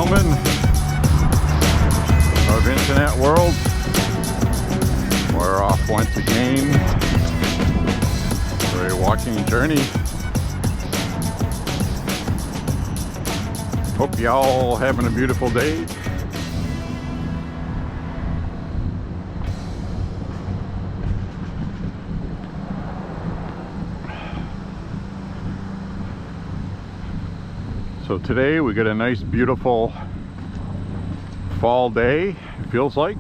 gentlemen of internet world, we're off once again for a walking journey. Hope y'all having a beautiful day. So today we got a nice beautiful fall day, it feels like.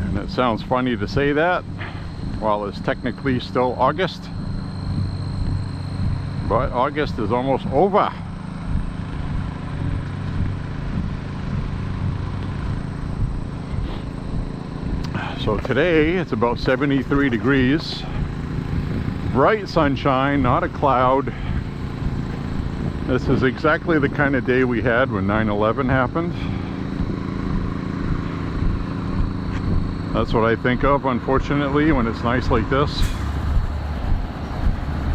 And it sounds funny to say that while it's technically still August. But August is almost over. So today it's about 73 degrees. Bright sunshine, not a cloud. This is exactly the kind of day we had when 9/11 happened. That's what I think of, unfortunately, when it's nice like this,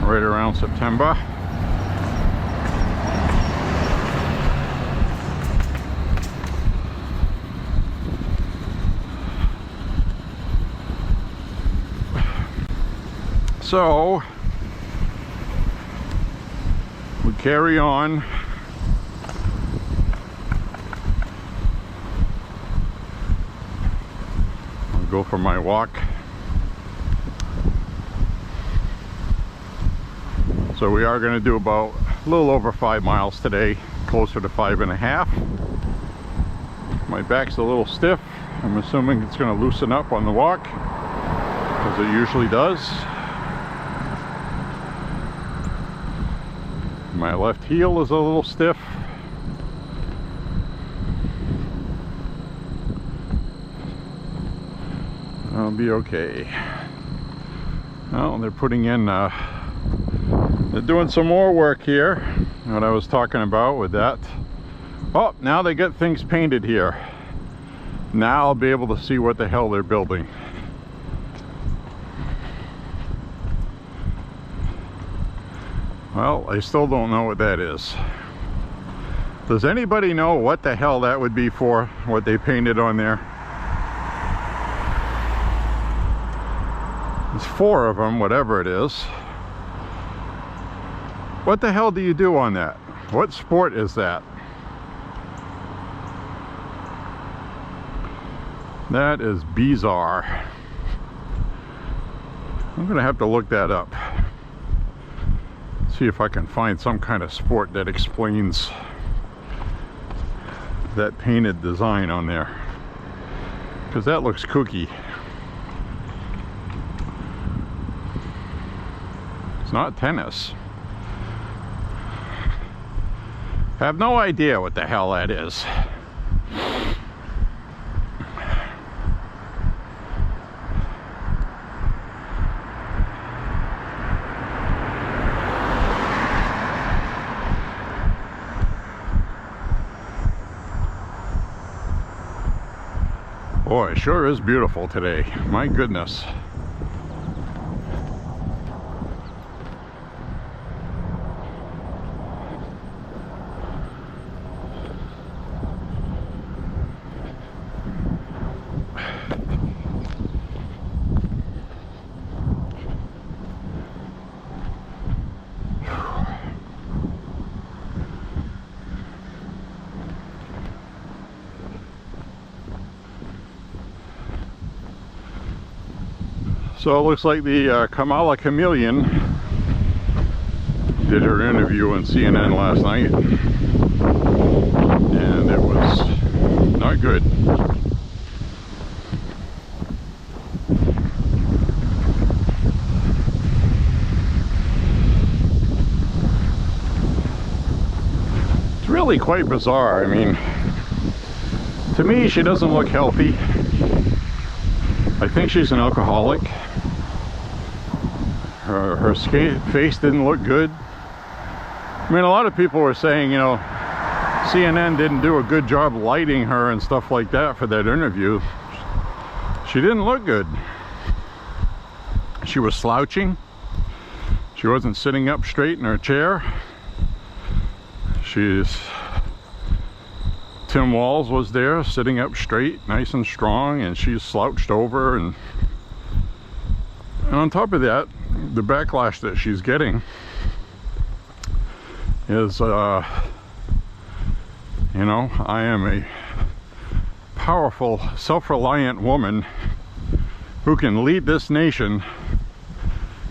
right around September. So we carry on. I'll go for my walk. So we are going to do about a little over 5 miles today, closer to 5.5. My back's a little stiff. I'm assuming it's going to loosen up on the walk, as it usually does. My left heel is a little stiff. I'll be okay. Well, they're putting in, they're doing some more work here. What I was talking about with that. Oh, now they get things painted here. Now I'll be able to see what the hell they're building. Well, I still don't know what that is. Does anybody know what the hell that would be for, what they painted on there? There's 4 of them, whatever it is. What the hell do you do on that? What sport is that? That is bizarre. I'm gonna have to look that up. See if I can find some kind of sport that explains that painted design on there, because that looks kooky. It's not tennis. Have no idea what the hell that is. Boy, it sure is beautiful today. My goodness. So it looks like the Kamala Chameleon did her interview on CNN last night, and it was not good. It's really quite bizarre. I mean, to me, she doesn't look healthy. I think she's an alcoholic. Her face didn't look good. I mean, a lot of people were saying, you know, CNN didn't do a good job lighting her and stuff like that for that interview. She didn't look good. She was slouching. She wasn't sitting up straight in her chair. She's Tim Walz was there, sitting up straight, nice and strong, and she's slouched over, and on top of that, the backlash that she's getting is, you know, I am a powerful, self-reliant woman who can lead this nation,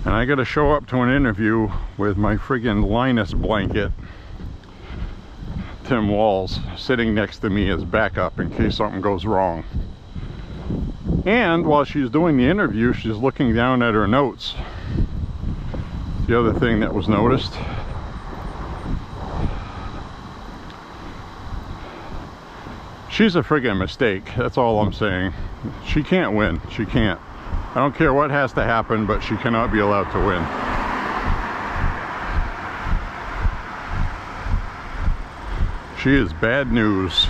and I gotta show up to an interview with my friggin' Linus blanket, Tim Walz, sitting next to me as backup in case something goes wrong. And while she's doing the interview, she's looking down at her notes. The other thing that was noticed. She's a friggin' mistake, that's all I'm saying. She can't win, she can't. I don't care what has to happen, but she cannot be allowed to win. She is bad news.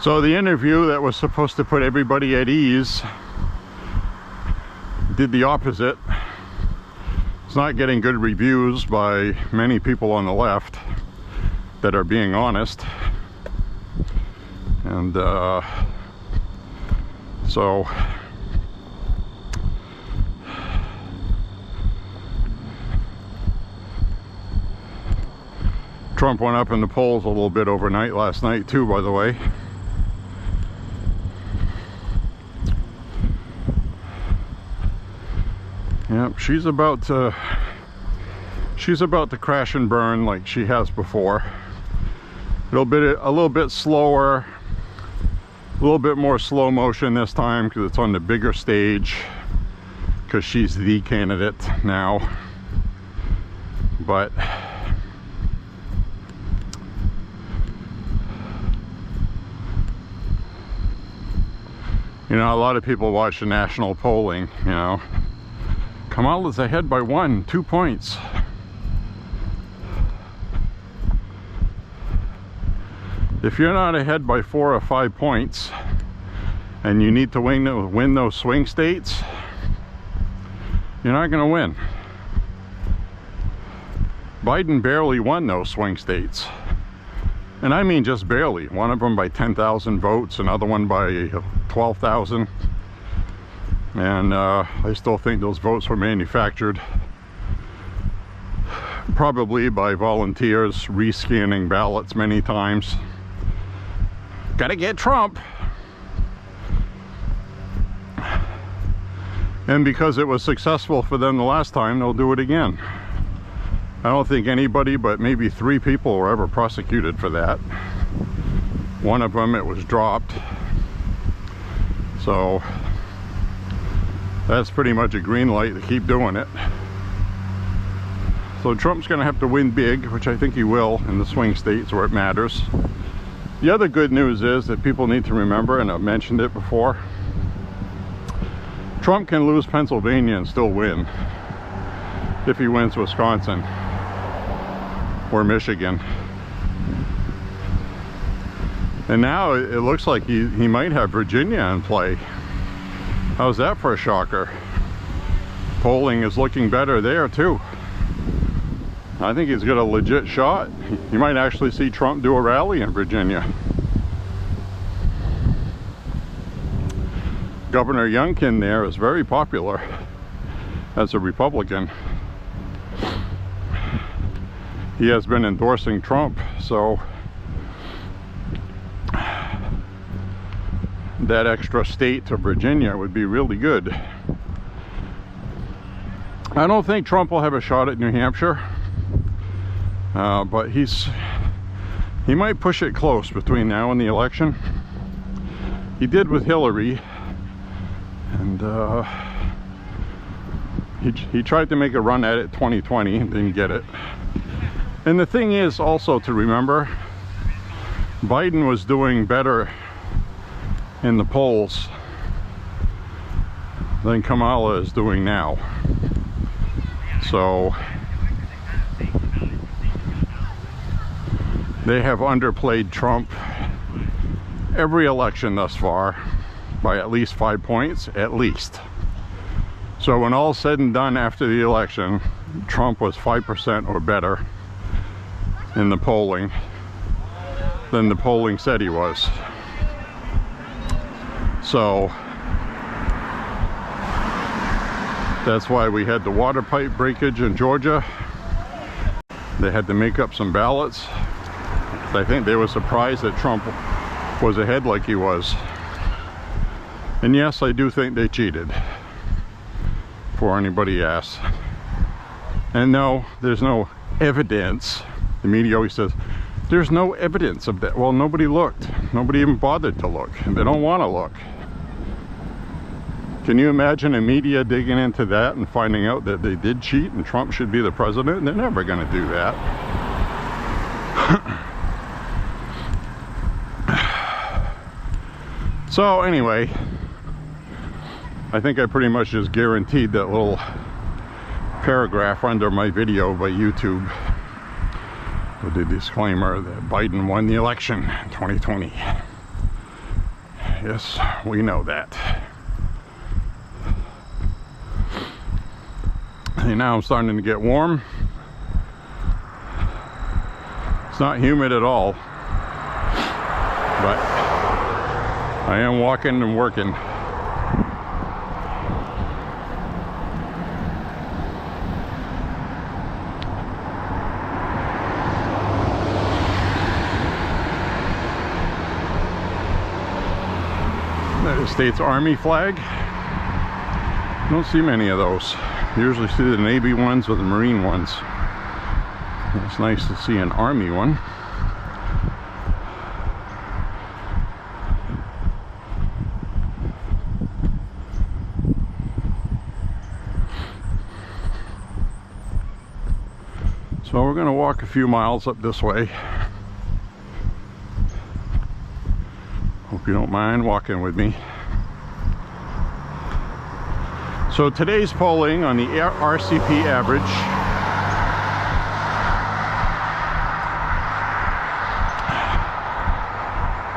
So the interview that was supposed to put everybody at ease did the opposite. It's not getting good reviews by many people on the left that are being honest. And so Trump went up in the polls a little bit overnight last night too, by the way. Yep, she's about to crash and burn like she has before. A little bit slower, a little bit more slow motion this time because it's on the bigger stage, because she's the candidate now. But you know, a lot of people watch the national polling, you know. Kamala's ahead by 2 points. If you're not ahead by 4 or 5 points and you need to win those swing states, you're not going to win. Biden barely won those swing states. And I mean just barely. One of them by 10,000 votes, another one by 12,000. And I still think those votes were manufactured, probably by volunteers rescanning ballots many times. Gotta get Trump. And because it was successful for them the last time, they'll do it again. I don't think anybody but maybe 3 people were ever prosecuted for that. One of them, it was dropped. So that's pretty much a green light to keep doing it. So Trump's gonna have to win big, which I think he will in the swing states where it matters. The other good news is that people need to remember, and I've mentioned it before, Trump can lose Pennsylvania and still win if he wins Wisconsin or Michigan. And now it looks like he might have Virginia in play. How's that for a shocker? Polling is looking better there too. I think he's got a legit shot. You might actually see Trump do a rally in Virginia. Governor Youngkin there is very popular as a Republican. He has been endorsing Trump, so that extra state to Virginia would be really good. I don't think Trump will have a shot at New Hampshire, but he might push it close between now and the election. He did with Hillary, and he tried to make a run at it 2020 and didn't get it. And the thing is also to remember, Biden was doing better in the polls than Kamala is doing now. So they have underplayed Trump every election thus far by at least 5 points, at least. So when all's said and done after the election, Trump was 5% or better in the polling than the polling said he was. So that's why we had the water pipe breakage in Georgia. They had to make up some ballots. I think they were surprised that Trump was ahead like he was. And yes, I do think they cheated, before anybody asks. And no, there's no evidence. The media always says, there's no evidence of that. Well, nobody looked. Nobody even bothered to look. They don't want to look. Can you imagine a media digging into that and finding out that they did cheat and Trump should be the president? They're never going to do that. So anyway, I think I pretty much just guaranteed that little paragraph under my video by YouTube with the disclaimer that Biden won the election in 2020. Yes, we know that. And now I'm starting to get warm. It's not humid at all, but I am walking and working. United States Army flag. Don't see many of those. You usually see the Navy ones or the Marine ones. It's nice to see an Army one. So we're going to walk a few miles up this way. Hope you don't mind walking with me. So today's polling on the RCP average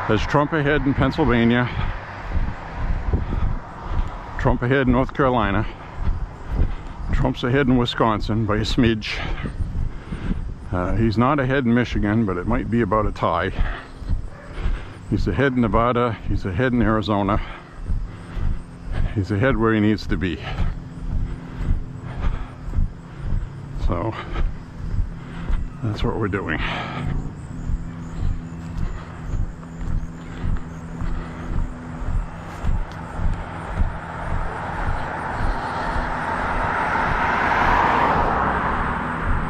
has Trump ahead in Pennsylvania, Trump ahead in North Carolina, Trump's ahead in Wisconsin by a smidge. He's not ahead in Michigan, but it might be about a tie. He's ahead in Nevada, he's ahead in Arizona. He's ahead where he needs to be. So that's what we're doing.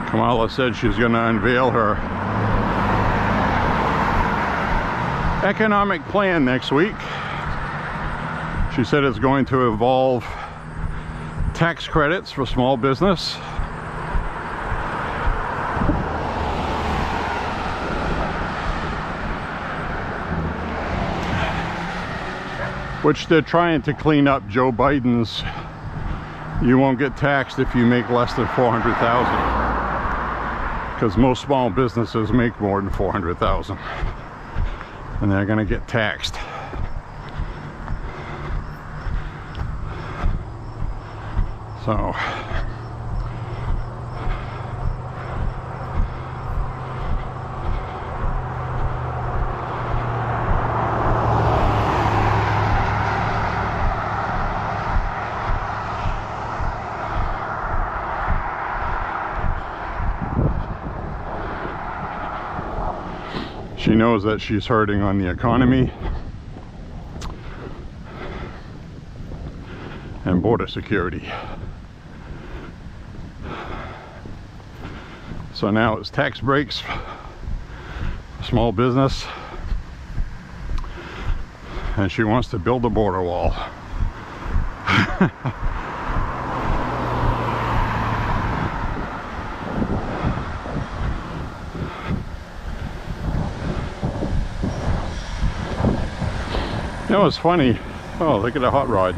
Kamala said she's going to unveil her economic plan next week. She said it's going to involve tax credits for small business, which they're trying to clean up Joe Biden's you won't get taxed if you make less than $400,000, because most small businesses make more than $400,000 and they're going to get taxed. So she knows that she's hurting on the economy and border security. So now it's tax breaks for small business, and she wants to build a border wall. You know, it's funny. Oh, look at the hot rod.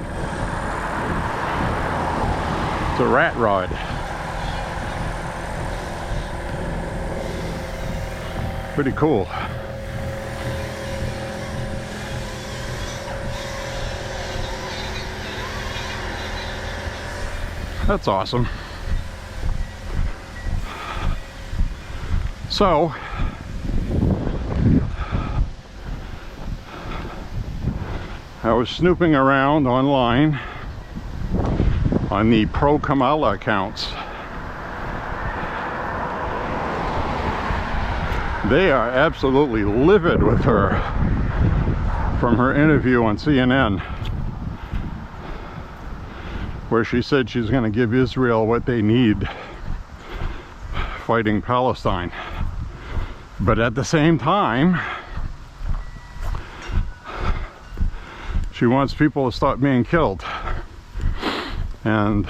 It's a rat rod. Pretty cool. That's awesome. So I was snooping around online on the pro-Kamala accounts. They are absolutely livid with her from her interview on CNN, where she said she's going to give Israel what they need fighting Palestine. But at the same time, she wants people to stop being killed. And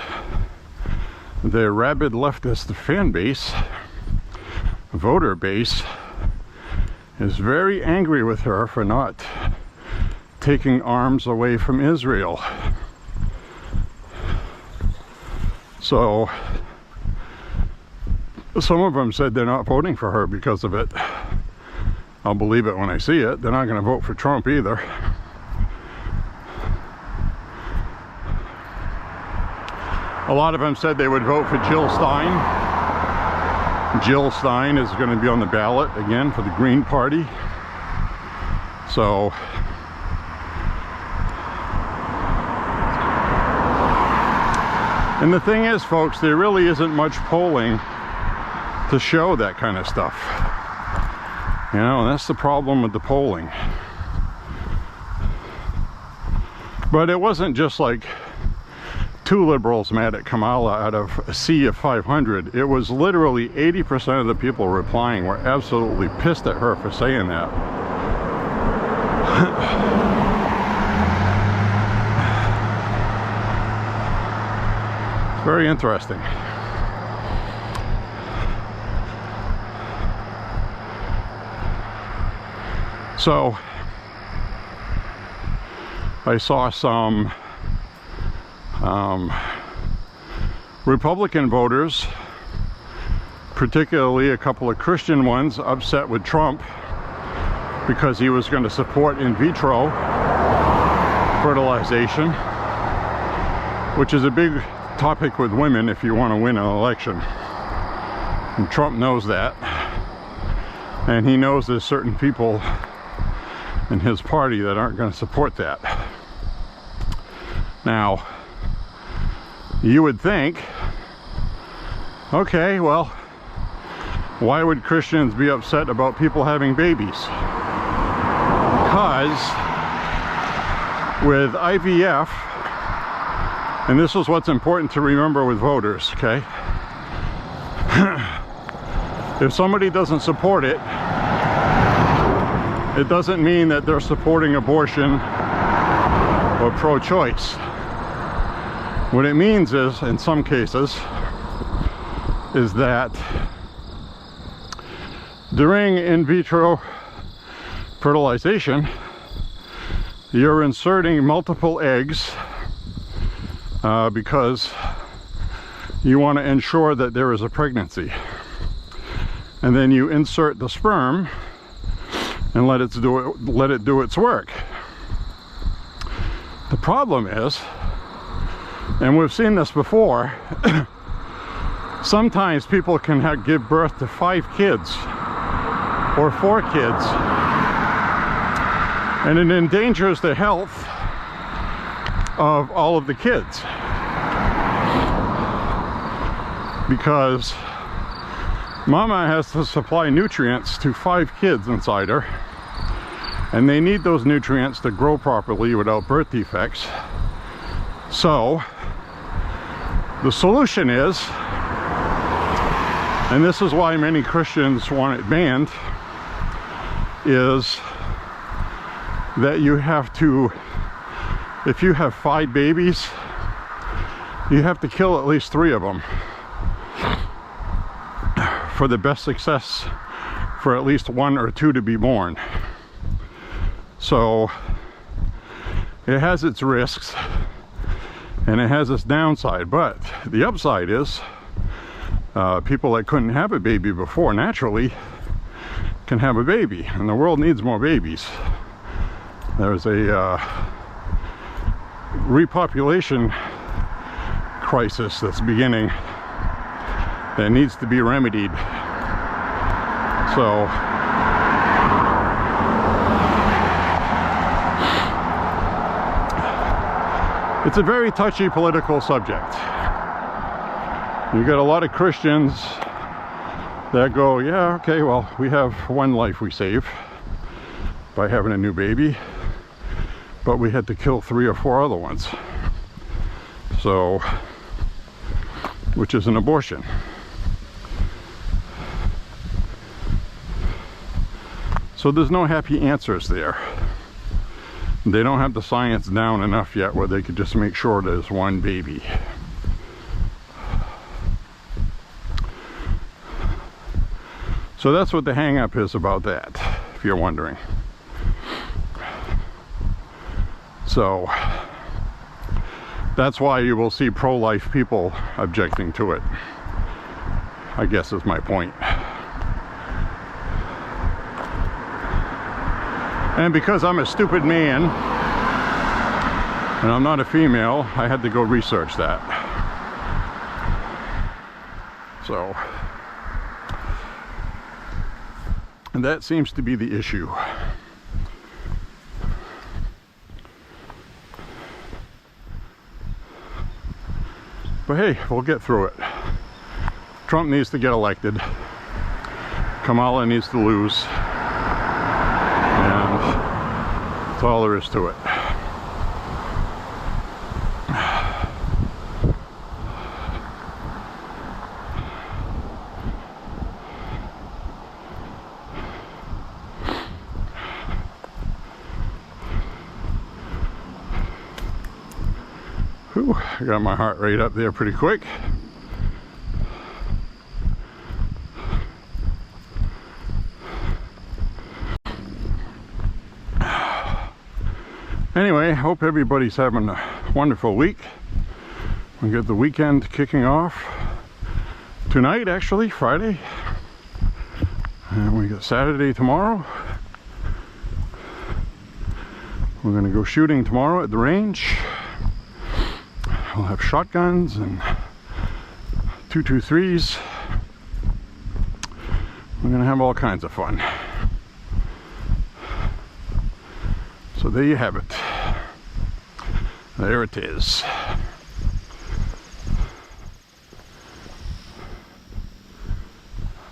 the rabid leftist fan base, voter base, is very angry with her for not taking arms away from Israel. So some of them said they're not voting for her because of it. I'll believe it when I see it. They're not going to vote for Trump either. A lot of them said they would vote for Jill Stein. Jill Stein is going to be on the ballot again for the Green Party. So and the thing is, folks, there really isn't much polling to show that kind of stuff. You know, and that's the problem with the polling. But it wasn't just like two liberals mad at Kamala out of a sea of 500. It was literally 80% of the people replying were absolutely pissed at her for saying that. It's very interesting. So I saw some Republican voters, particularly a couple of Christian ones, upset with Trump because he was going to support in vitro fertilization, which is a big topic with women if you want to win an election. And Trump knows that, and he knows there's certain people in his party that aren't going to support that. Now, you would think, okay, well, why would Christians be upset about people having babies? Because with IVF, and this is what's important to remember with voters, okay? If somebody doesn't support it, it doesn't mean that they're supporting abortion or pro-choice. What it means is, in some cases, is that during in vitro fertilization, you're inserting multiple eggs because you want to ensure that there is a pregnancy. And then you insert the sperm and let it do its work. The problem is, and we've seen this before, sometimes people can give birth to 5 kids or 4 kids, and it endangers the health of all of the kids, because mama has to supply nutrients to 5 kids inside her, and they need those nutrients to grow properly without birth defects. So the solution is, and this is why many Christians want it banned, is that you have to, if you have 5 babies, you have to kill at least 3 of them for the best success for at least 1 or 2 to be born. So it has its risks and it has its downside, but the upside is people that couldn't have a baby before naturally can have a baby, and the world needs more babies. There's a repopulation crisis that's beginning that needs to be remedied. So it's a very touchy political subject. You got a lot of Christians that go, yeah, okay, well, we have one life we save by having a new baby, but we had to kill 3 or 4 other ones. So, which is an abortion. So there's no happy answers there. They don't have the science down enough yet where they could just make sure there's one baby. So that's what the hang up is about that, if you're wondering. So that's why you will see pro-life people objecting to it, I guess is my point. And because I'm a stupid man and I'm not a female, I had to go research that. So, and that seems to be the issue. But hey, we'll get through it. Trump needs to get elected. Kamala needs to lose. And that's all there is to it. Whew, I got my heart rate up there pretty quick. Anyway, hope everybody's having a wonderful week. We get the weekend kicking off tonight, actually, Friday. And we got Saturday tomorrow. We're gonna go shooting tomorrow at the range. We'll have shotguns and 223s. We're gonna have all kinds of fun. So there you have it. There it is. I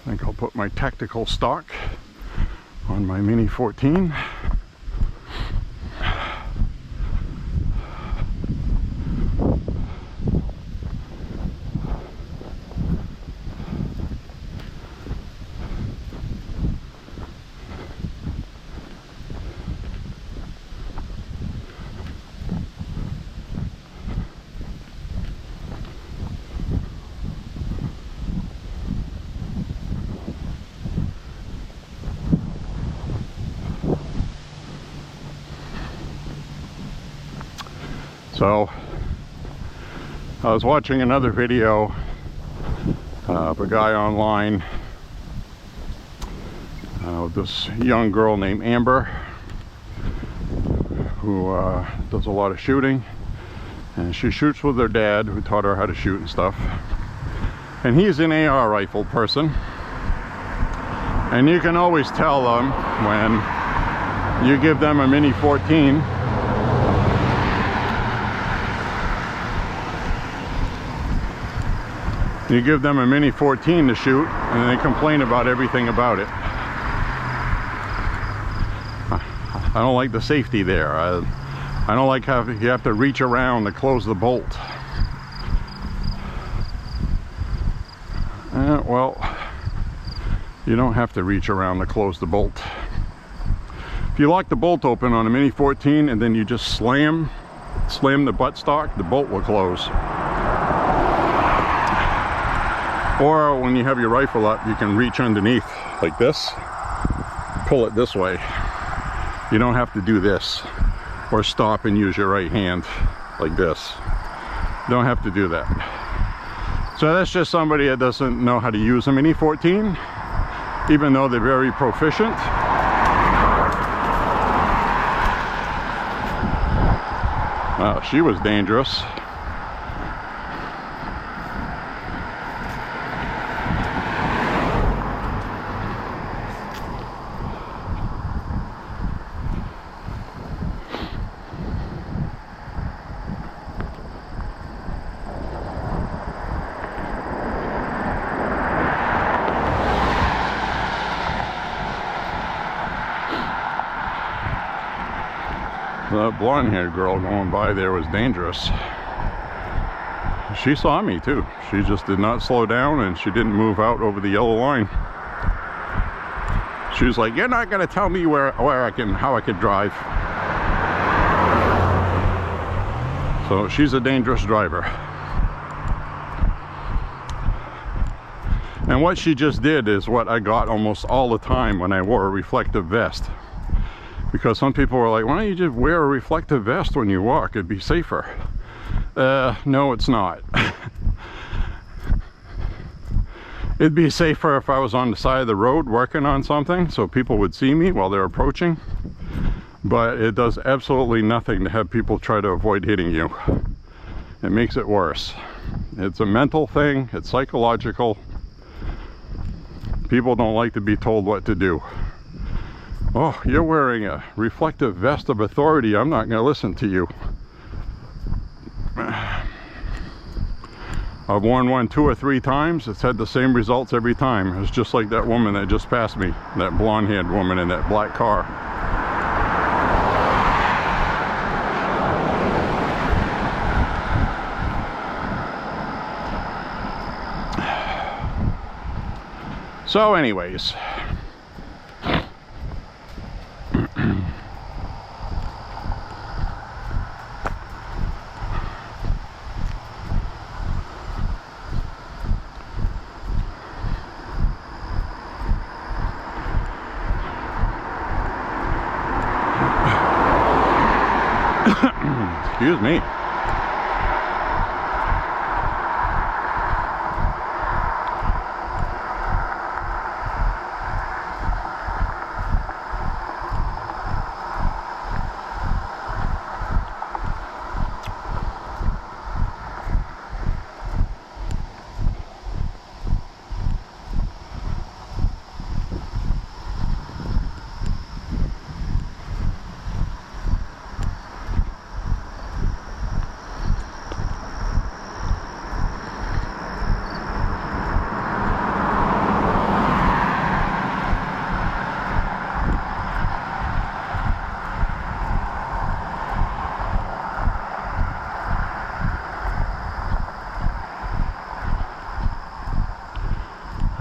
think I'll put my tactical stock on my Mini 14. So I was watching another video of a guy online, this young girl named Amber, who does a lot of shooting, and she shoots with her dad, who taught her how to shoot and stuff. And he's an AR rifle person, and you can always tell them when you give them a Mini 14. You give them a Mini 14 to shoot, and they complain about everything about it. I don't like the safety there. I don't like how you have to reach around to close the bolt. Well, you don't have to reach around to close the bolt. If you lock the bolt open on a Mini 14 and then you just slam the buttstock, the bolt will close. Or when you have your rifle up, you can reach underneath like this, pull it this way. You don't have to do this, or stop and use your right hand like this. You don't have to do that. So that's just somebody that doesn't know how to use a Mini 14, even though they're very proficient. Wow, she was dangerous. The blonde-haired girl going by there was dangerous. She saw me too. She just did not slow down, and she didn't move out over the yellow line. She was like, "You're not gonna tell me how I can drive." So she's a dangerous driver. And what she just did is what I got almost all the time when I wore a reflective vest. Because some people were like, "Why don't you just wear a reflective vest when you walk? It'd be safer." No, it's not. It'd be safer if I was on the side of the road working on something so people would see me while they're approaching. But it does absolutely nothing to have people try to avoid hitting you. It makes it worse. It's a mental thing. It's psychological. People don't like to be told what to do. "Oh, you're wearing a reflective vest of authority. I'm not going to listen to you." I've worn one 2 or 3 times. It's had the same results every time. It's just like that woman that just passed me, that blonde-haired woman in that black car. So anyways, excuse me.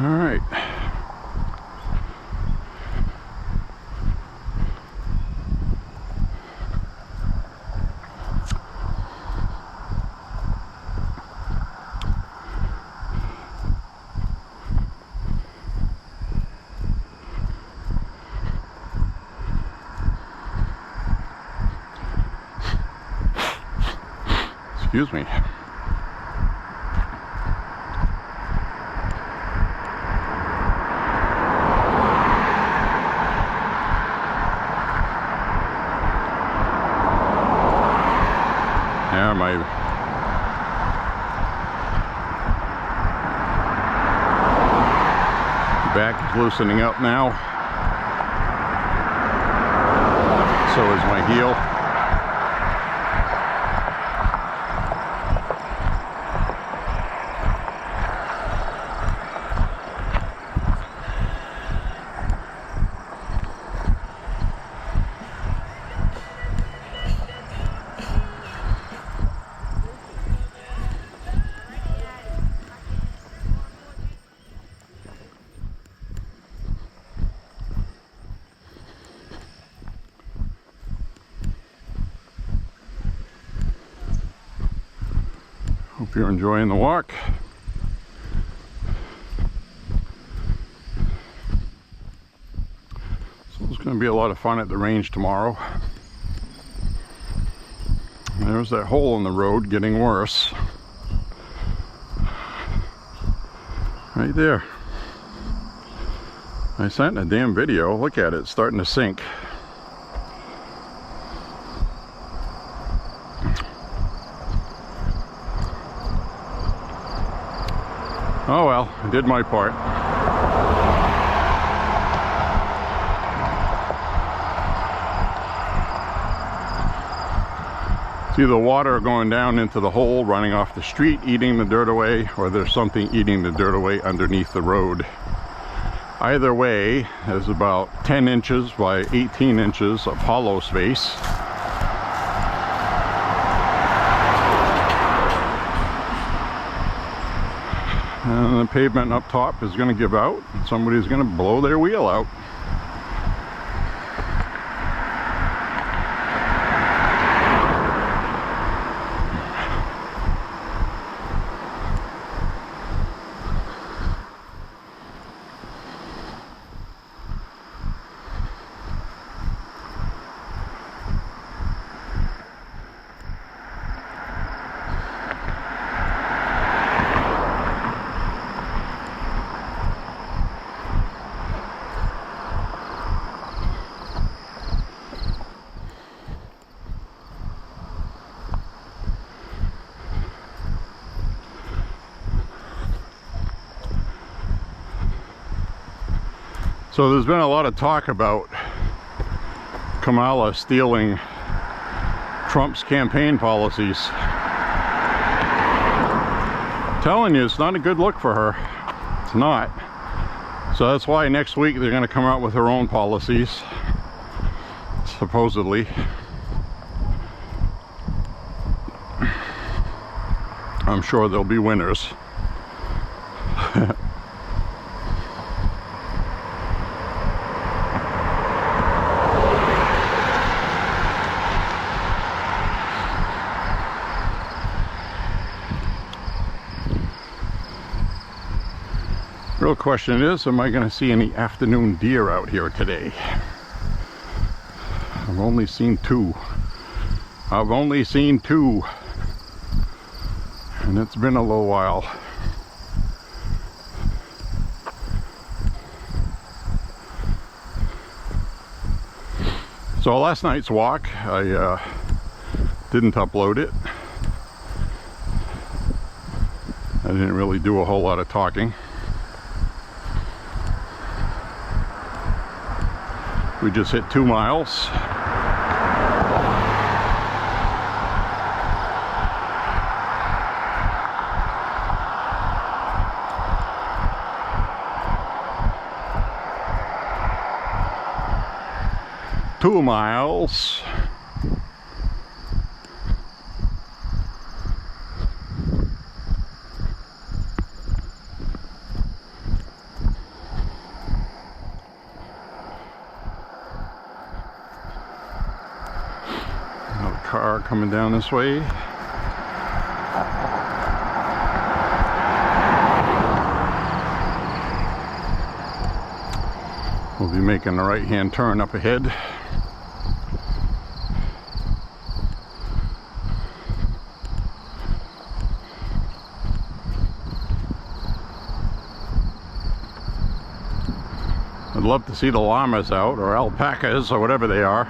All right. Excuse me. Yeah, my back is loosening up now. So is my heel. Hope you're enjoying the walk. So it's going to be a lot of fun at the range tomorrow. There's that hole in the road getting worse. Right there. I sent a damn video. Look at it, it's starting to sink. Oh well, I did my part. It's either water going down into the hole, running off the street, eating the dirt away, or there's something eating the dirt away underneath the road. Either way, there's about 10 inches by 18 inches of hollow space. And the pavement up top is going to give out. Somebody's going to blow their wheel out. So there's been a lot of talk about Kamala stealing Trump's campaign policies. I'm telling you, it's not a good look for her. It's not. So that's why next week they're going to come out with their own policies, supposedly. I'm sure there'll be winners. Real question is, am I going to see any afternoon deer out here today? I've only seen two. I've only seen two. And it's been a little while. So last night's walk, I didn't upload it. I didn't really do a whole lot of talking. We just hit 2 miles. Two miles. Another car coming down this way. We'll be making a right-hand turn up ahead. I'd love to see the llamas out, or alpacas, or whatever they are.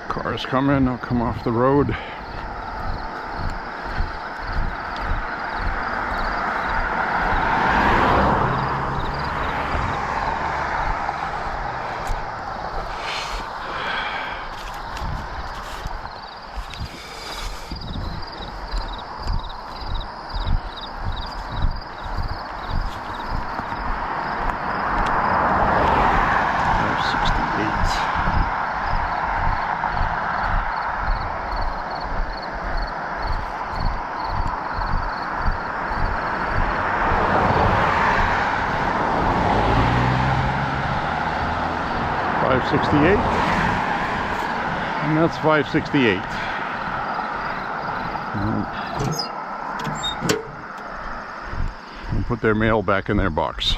Cars coming, they'll come off the road. .68, and that's 568. And put their mail back in their box.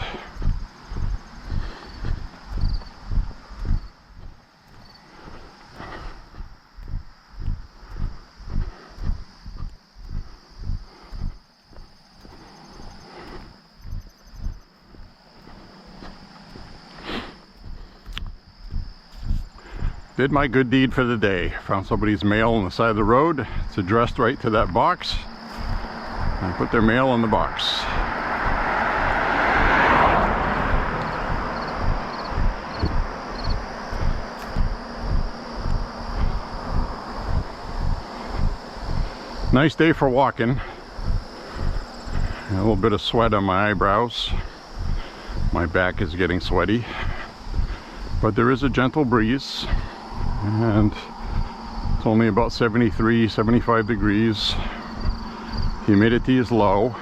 Did my good deed for the day. Found somebody's mail on the side of the road. It's addressed right to that box. And I put their mail in the box. Nice day for walking. A little bit of sweat on my eyebrows. My back is getting sweaty. But there is a gentle breeze. And it's only about 73, 75 degrees. Humidity is low.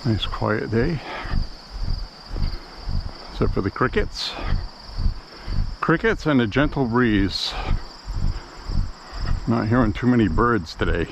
Nice quiet day, except for the crickets. Crickets and a gentle breeze. Not hearing too many birds today.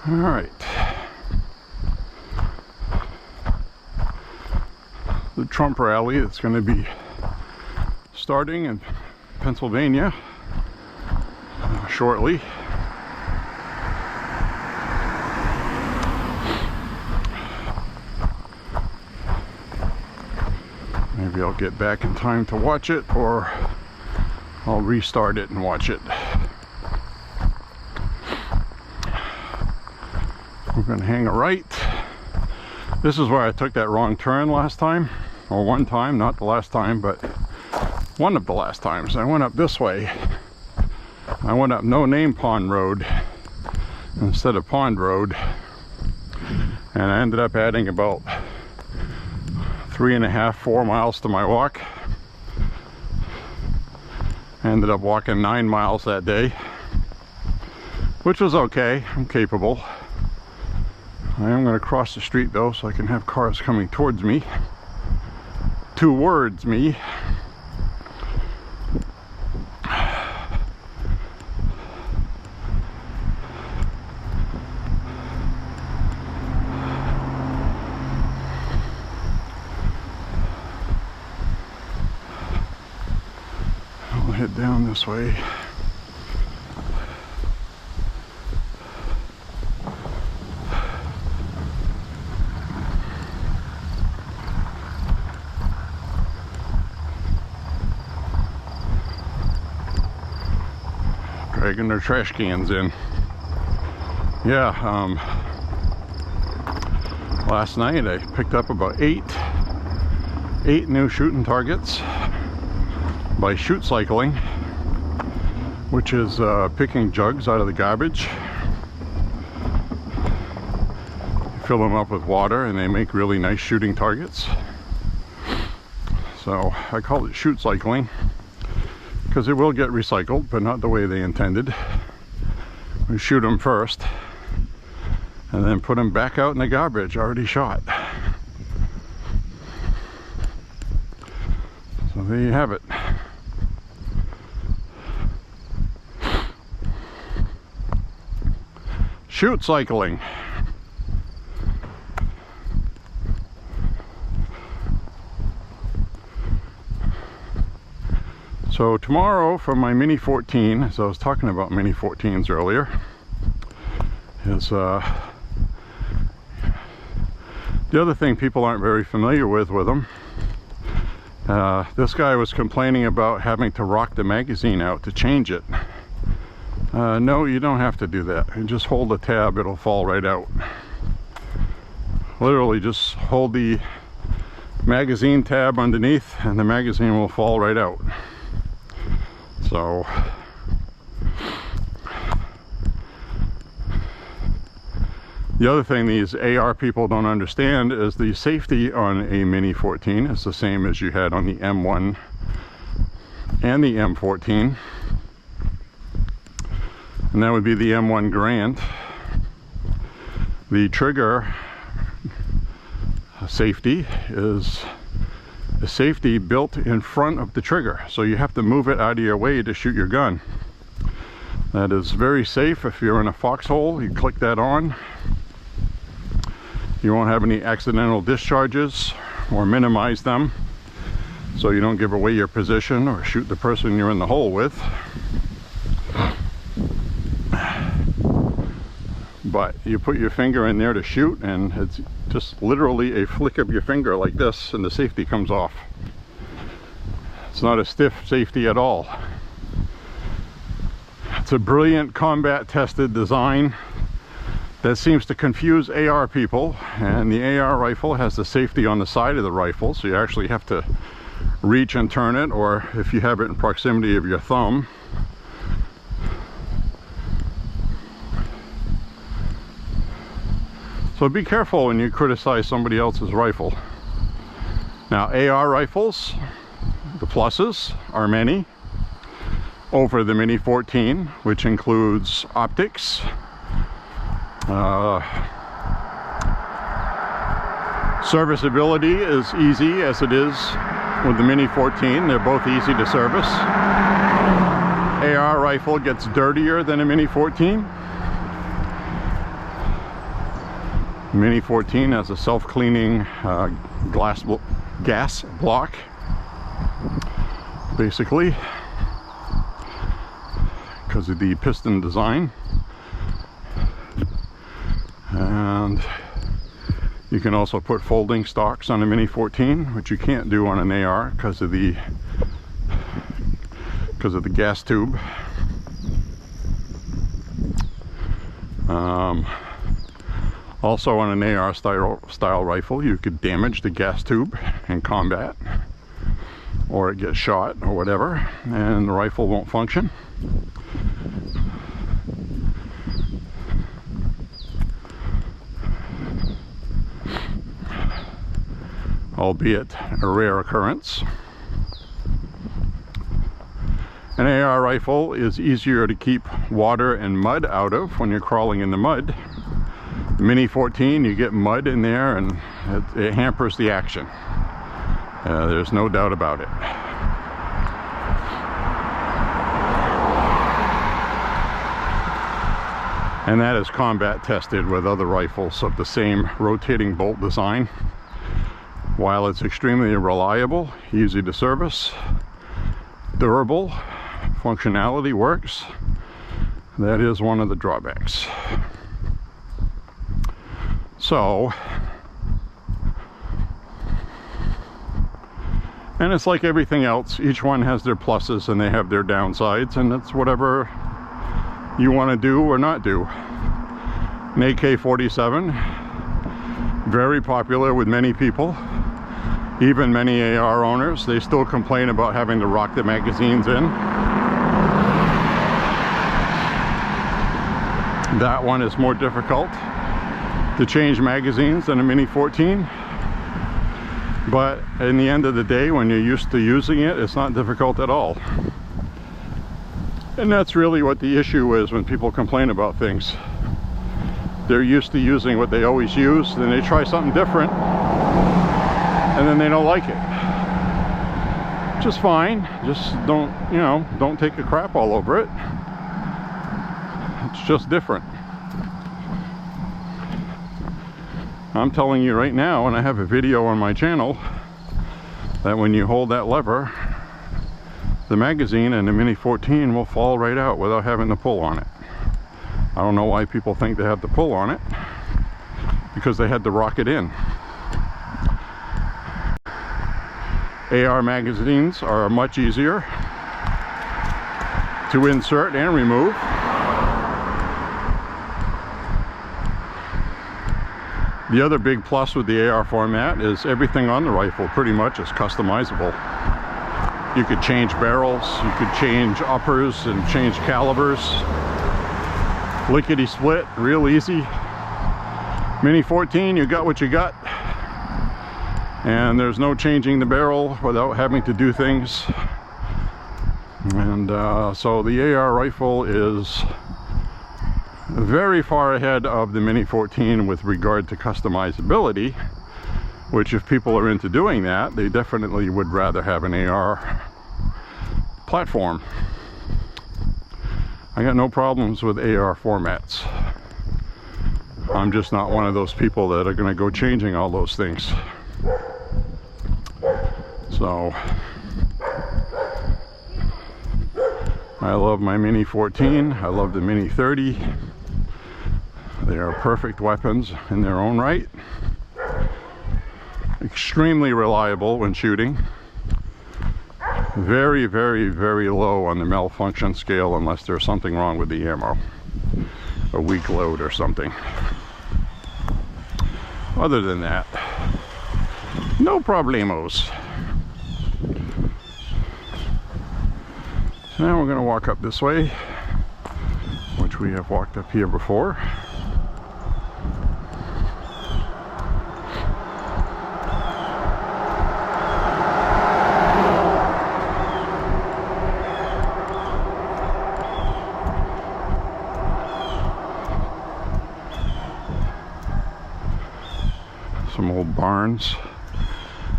All right. The Trump rally that's going to be starting in Pennsylvania shortly. Maybe I'll get back in time to watch it, or I'll restart it and watch it. We're going to hang a right. This is where I took that wrong turn last time, or one time, not the last time, but one of the last times. I went up this way. I went up No Name Pond Road instead of Pond Road, and I ended up adding about 3.5, 4 miles to my walk. I ended up walking 9 miles that day, which was okay. I'm capable. I am going to cross the street though, so I can have cars coming towards me. Towards me. I'll head down this way. Dragging their trash cans in. Yeah, last night I picked up about eight new shooting targets by shoot cycling, which is picking jugs out of the garbage. You fill them up with water and they make really nice shooting targets. So I call it shoot cycling, because it will get recycled, but not the way they intended. We shoot them first and then put them back out in the garbage already shot. So there you have it. Shoot cycling. So tomorrow for my Mini 14, as I was talking about Mini 14s earlier, is the other thing people aren't very familiar with them. This guy was complaining about having to rock the magazine out to change it. No, you don't have to do that. You just hold the tab, it'll fall right out. Literally just hold the magazine tab underneath and the magazine will fall right out. So the other thing these AR people don't understand is the safety on a Mini 14 is the same as you had on the M1 and the M14. And that would be the M1 Grand. The trigger safety is a safety built in front of the trigger. So you have to move it out of your way to shoot your gun. That is very safe. If you're in a foxhole, you click that on. You won't have any accidental discharges or minimize them, so you don't give away your position or shoot the person you're in the hole with. But you put your finger in there to shoot and it's just literally a flick of your finger like this and the safety comes off. It's not a stiff safety at all. It's a brilliant combat tested design that seems to confuse AR people, and the AR rifle has the safety on the side of the rifle, so you actually have to reach and turn it, or if you have it in proximity of your thumb. So be careful when you criticize somebody else's rifle. Now, AR rifles, the pluses are many over the Mini 14, which includes optics, serviceability is easy as it is with the Mini 14. They're both easy to service. AR rifle gets dirtier than a Mini 14. Mini 14 has a self-cleaning gas block, basically, because of the piston design. And you can also put folding stocks on a Mini 14, which you can't do on an AR because of the gas tube. Also on an AR style rifle, you could damage the gas tube in combat, or it gets shot or whatever, and the rifle won't function. Albeit a rare occurrence. An AR rifle is easier to keep water and mud out of when you're crawling in the mud. Mini 14, you get mud in there and it hampers the action. There's no doubt about it. And that is combat tested with other rifles of the same rotating bolt design. While it's extremely reliable, easy to service, durable, functionality works, that is one of the drawbacks. So, and it's like everything else, each one has their pluses and they have their downsides, and it's whatever you want to do or not do. An AK-47, very popular with many people, even many AR owners. They still complain about having to rock the magazines in. That one is more difficult to change magazines than a Mini 14, but in the end of the day, when you're used to using it, it's not difficult at all. And that's really what the issue is when people complain about things. They're used to using what they always use, then they try something different and then they don't like it. Just fine, just don't, you know, don't take a crap all over it. It's just different. I'm telling you right now, and I have a video on my channel, that when you hold that lever, the magazine in the Mini 14 will fall right out without having to pull on it. I don't know why people think they have to pull on it, because they had to rock it in. AR magazines are much easier to insert and remove. The other big plus with the AR format is everything on the rifle pretty much is customizable. You could change barrels, you could change uppers and change calibers. Lickety split, real easy. Mini 14, you got what you got. And there's no changing the barrel without having to do things. And so the AR rifle is very far ahead of the Mini 14 with regard to customizability, which if people are into doing that, they definitely would rather have an AR platform. I got no problems with AR formats. I'm just not one of those people that are going to go changing all those things. So I love my Mini 14. I love the Mini 30. They are perfect weapons in their own right. Extremely reliable when shooting. Very, very, very low on the malfunction scale unless there's something wrong with the ammo. A weak load or something. Other than that, no problemos. So now we're going to walk up this way, which we have walked up here before. Some old barns.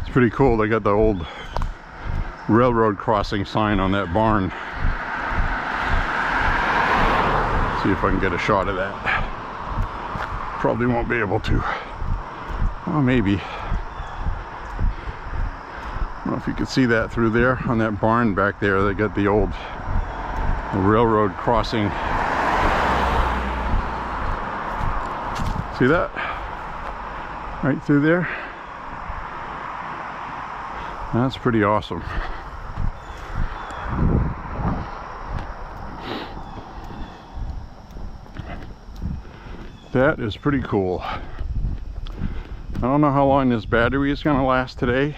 It's pretty cool. They got the old railroad crossing sign on that barn. See if I can get a shot of that. Probably won't be able to. Well, maybe. I don't know if you can see that through there on that barn back there. They got the old railroad crossing. See that? Right through there. That's pretty awesome. That is pretty cool. I don't know how long this battery is going to last today.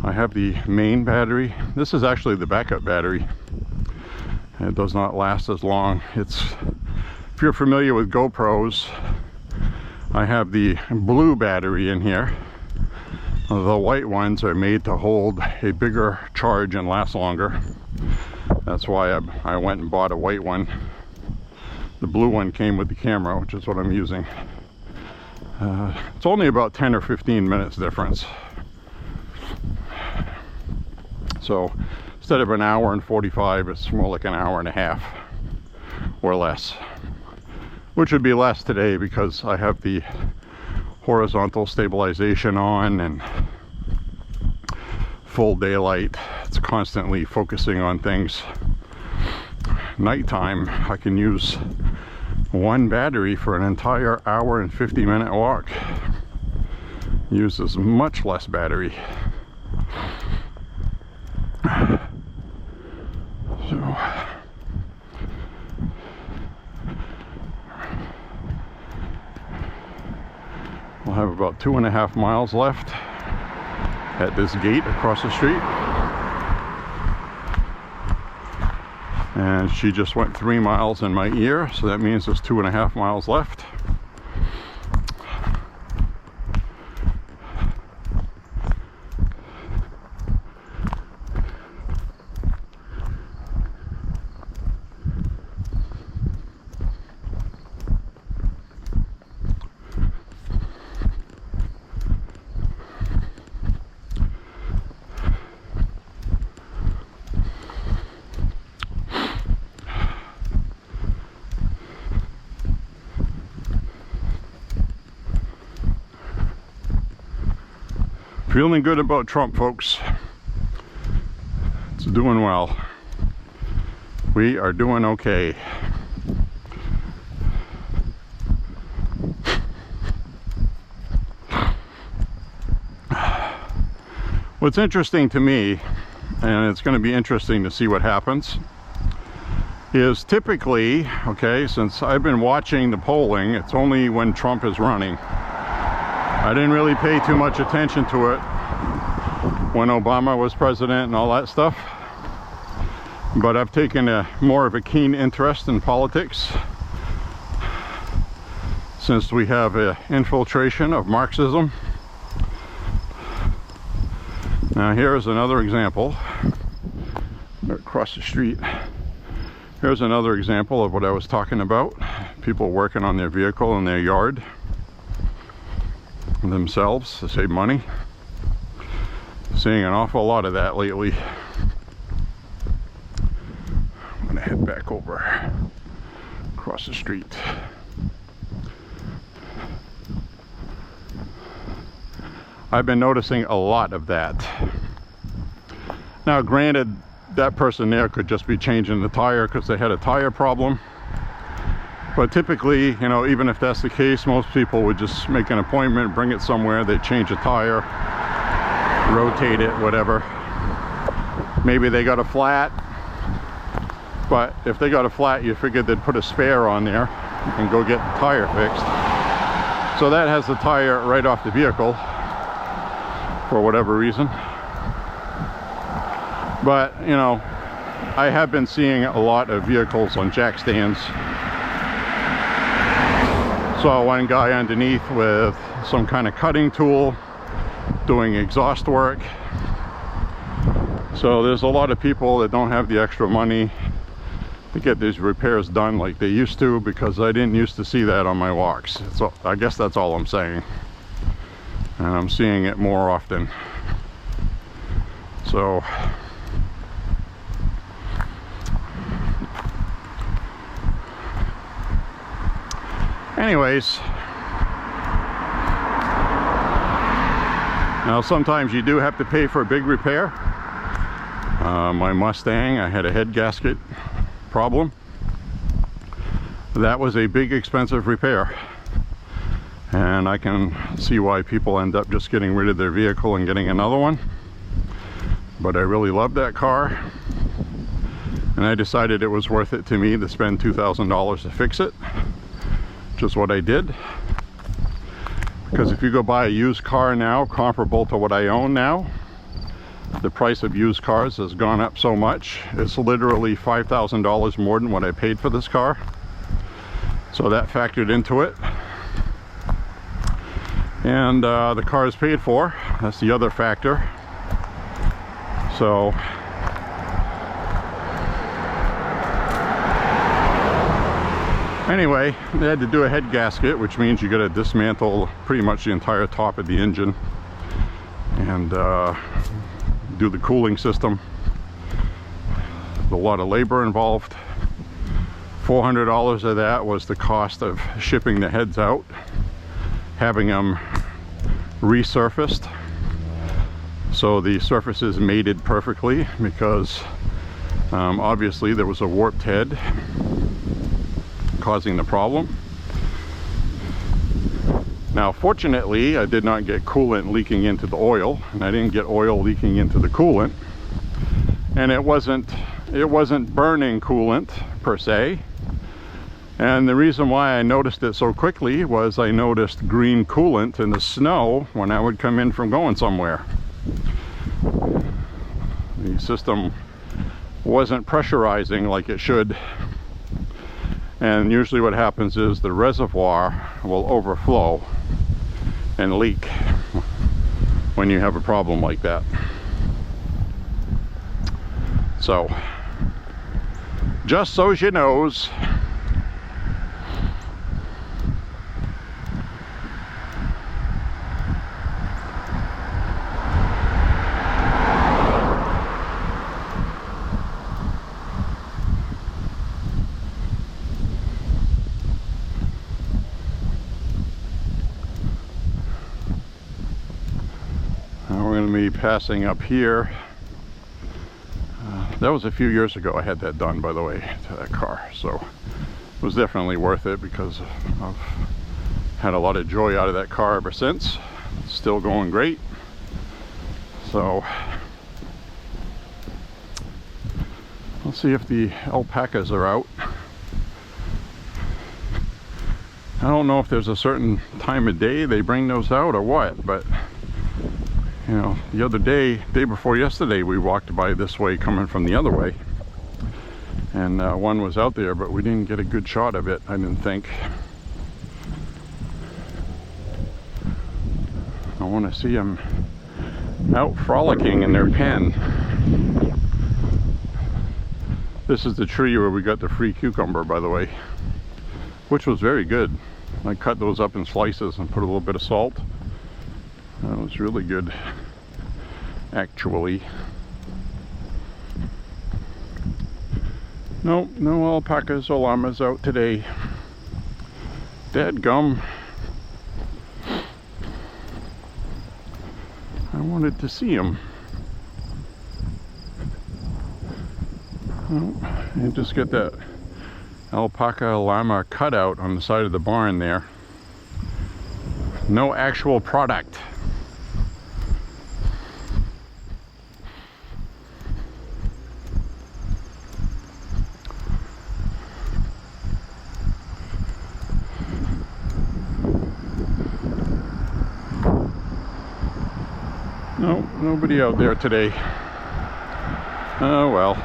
I have the main battery. This is actually the backup battery. It does not last as long. It's, if you're familiar with GoPros, I have the blue battery in here. The white ones are made to hold a bigger charge and last longer. That's why I went and bought a white one. The blue one came with the camera, which is what I'm using. It's only about 10 or 15 minutes difference. So instead of an hour and 45, it's more like an hour and a half or less. Which would be less today because I have the horizontal stabilization on and full daylight. It's constantly focusing on things. Nighttime, I can use one battery for an entire hour and 50-minute walk. Uses much less battery. So we'll have about 2.5 miles left at this gate across the street. And she just went 3 miles in my ear, so that means there's 2.5 miles left. Feeling good about Trump, folks. It's doing well. We are doing okay. What's interesting to me, and it's going to be interesting to see what happens, is typically, okay, since I've been watching the polling, it's only when Trump is running. I didn't really pay too much attention to it when Obama was president and all that stuff, but I've taken more of a keen interest in politics since we have an infiltration of Marxism. Now here's another example. Across the street. Here's another example of what I was talking about. People working on their vehicle in their yard themselves to save money. Seeing an awful lot of that lately. I'm gonna head back over across the street. I've been noticing a lot of that. Now granted, that person there could just be changing the tire because they had a tire problem. But typically, you know, even if that's the case, most people would just make an appointment, bring it somewhere, they change a tire, rotate it, whatever. Maybe they got a flat, but if they got a flat, you figured they'd put a spare on there and go get the tire fixed. So that has the tire right off the vehicle for whatever reason. But, you know, I have been seeing a lot of vehicles on jack stands. Saw one guy underneath with some kind of cutting tool doing exhaust work. So there's a lot of people that don't have the extra money to get these repairs done like they used to, because I didn't used to see that on my walks. So I guess that's all I'm saying. And I'm seeing it more often. So anyways, now sometimes you do have to pay for a big repair. My Mustang, I had a head gasket problem. That was a big expensive repair. And I can see why people end up just getting rid of their vehicle and getting another one. But I really loved that car. And I decided it was worth it to me to spend $2,000 to fix it. Which is what I did. Because if you go buy a used car now, comparable to what I own now, the price of used cars has gone up so much. It's literally $5,000 more than what I paid for this car. So that factored into it. And the car is paid for. That's the other factor. So anyway, they had to do a head gasket, which means you got to dismantle pretty much the entire top of the engine and do the cooling system. There's a lot of labor involved. $400 of that was the cost of shipping the heads out, having them resurfaced so the surfaces mated perfectly, because obviously there was a warped head causing the problem. Now fortunately I did not get coolant leaking into the oil, and I didn't get oil leaking into the coolant, and it wasn't burning coolant per se. And the reason why I noticed it so quickly was I noticed green coolant in the snow when I would come in from going somewhere. The system wasn't pressurizing like it should. And usually what happens is the reservoir will overflow and leak when you have a problem like that. So, just so you knows. Passing up here. That was a few years ago I had that done, by the way, to that car, so it was definitely worth it, because I've had a lot of joy out of that car ever since. It's still going great. So let's see if the alpacas are out. I don't know if there's a certain time of day they bring those out or what, but you know, the other day before yesterday, we walked by this way coming from the other way, and one was out there, but we didn't get a good shot of it, I didn't think. I want to see them out frolicking in their pen. This is the tree where we got the free cucumber, by the way, which was very good. I cut those up in slices and put a little bit of salt. That was really good, actually. Nope, no alpacas or llamas out today. Dadgum. I wanted to see them. Oh, and just get that alpaca llama cutout on the side of the barn there. No actual product. No, nobody out there today. Oh well.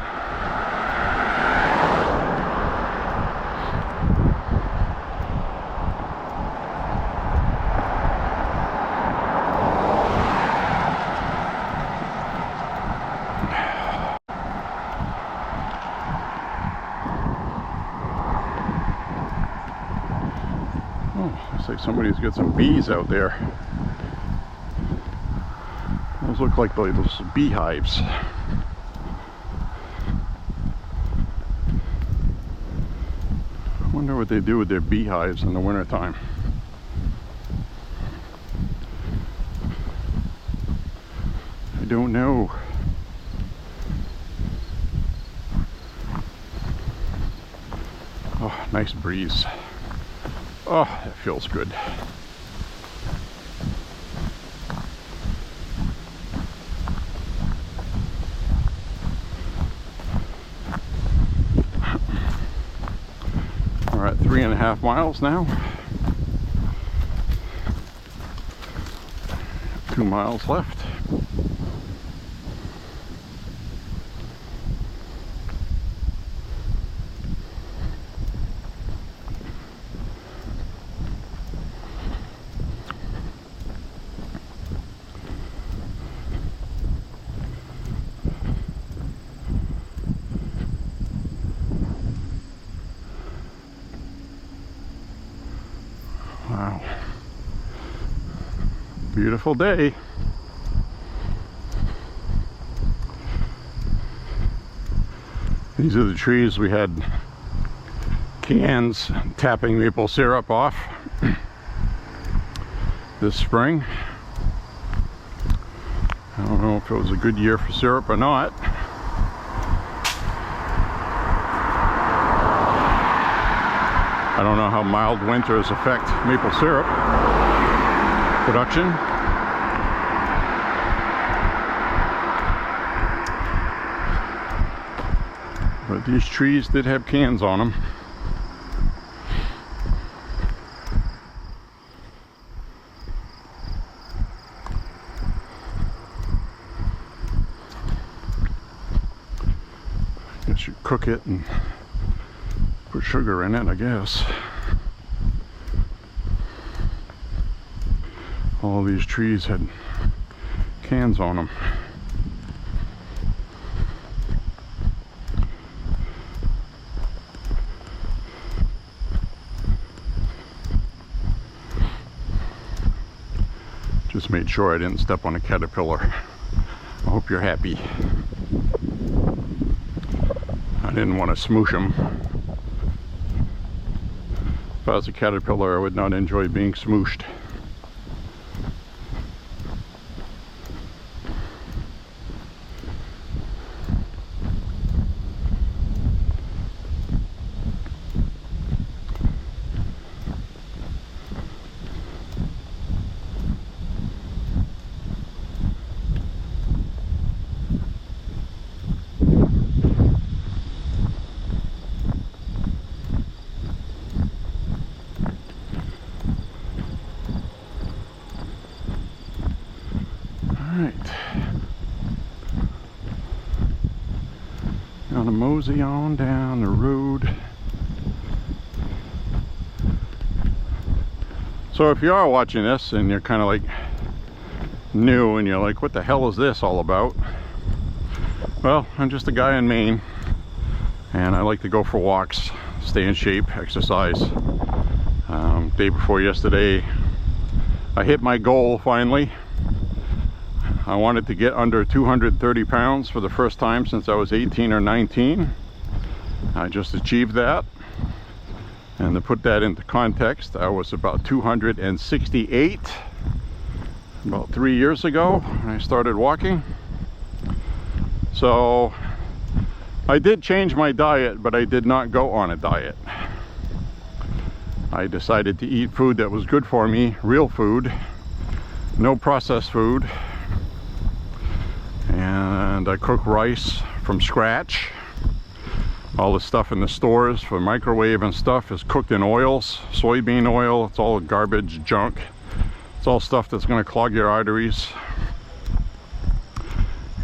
Oh, looks like somebody's got some bees out there. Those look like those beehives. I wonder what they do with their beehives in the wintertime. I don't know. Oh, nice breeze. Oh, that feels good. We're at 3.5 miles now. 2 miles left. Wow. Beautiful day. These are the trees we had cans tapping maple syrup off this spring. I don't know if it was a good year for syrup or not. I don't know how mild winters affect maple syrup production. But these trees did have cans on them. I guess you cook it and put sugar in it, I guess. All these trees had cans on them. Just made sure I didn't step on a caterpillar. I hope you're happy. I didn't want to smoosh them. If I was a caterpillar, I would not enjoy being smooshed. mosey on down the road. So if you are watching this and you're kind of like new and you're like, what the hell is this all about? Well, I'm just a guy in Maine, and I like to go for walks, stay in shape, exercise. Day before yesterday, I hit my goal finally. I wanted to get under 230 pounds for the first time since I was 18 or 19. I just achieved that. And to put that into context, I was about 268 about 3 years ago when I started walking. So I did change my diet, but I did not go on a diet. I decided to eat food that was good for me, real food, no processed food. And I cook rice from scratch. All the stuff in the stores for microwave and stuff is cooked in oils, soybean oil. It's all garbage, junk. It's all stuff that's going to clog your arteries.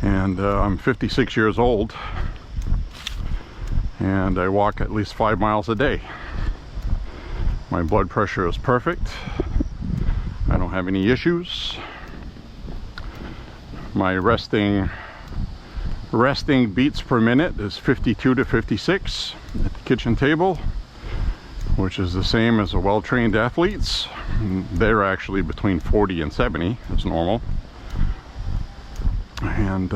And I'm 56 years old, and I walk at least 5 miles a day. My blood pressure is perfect. I don't have any issues. My resting beats per minute is 52 to 56 at the kitchen table, which is the same as a well-trained athlete's. They're actually between 40 and 70 is normal. And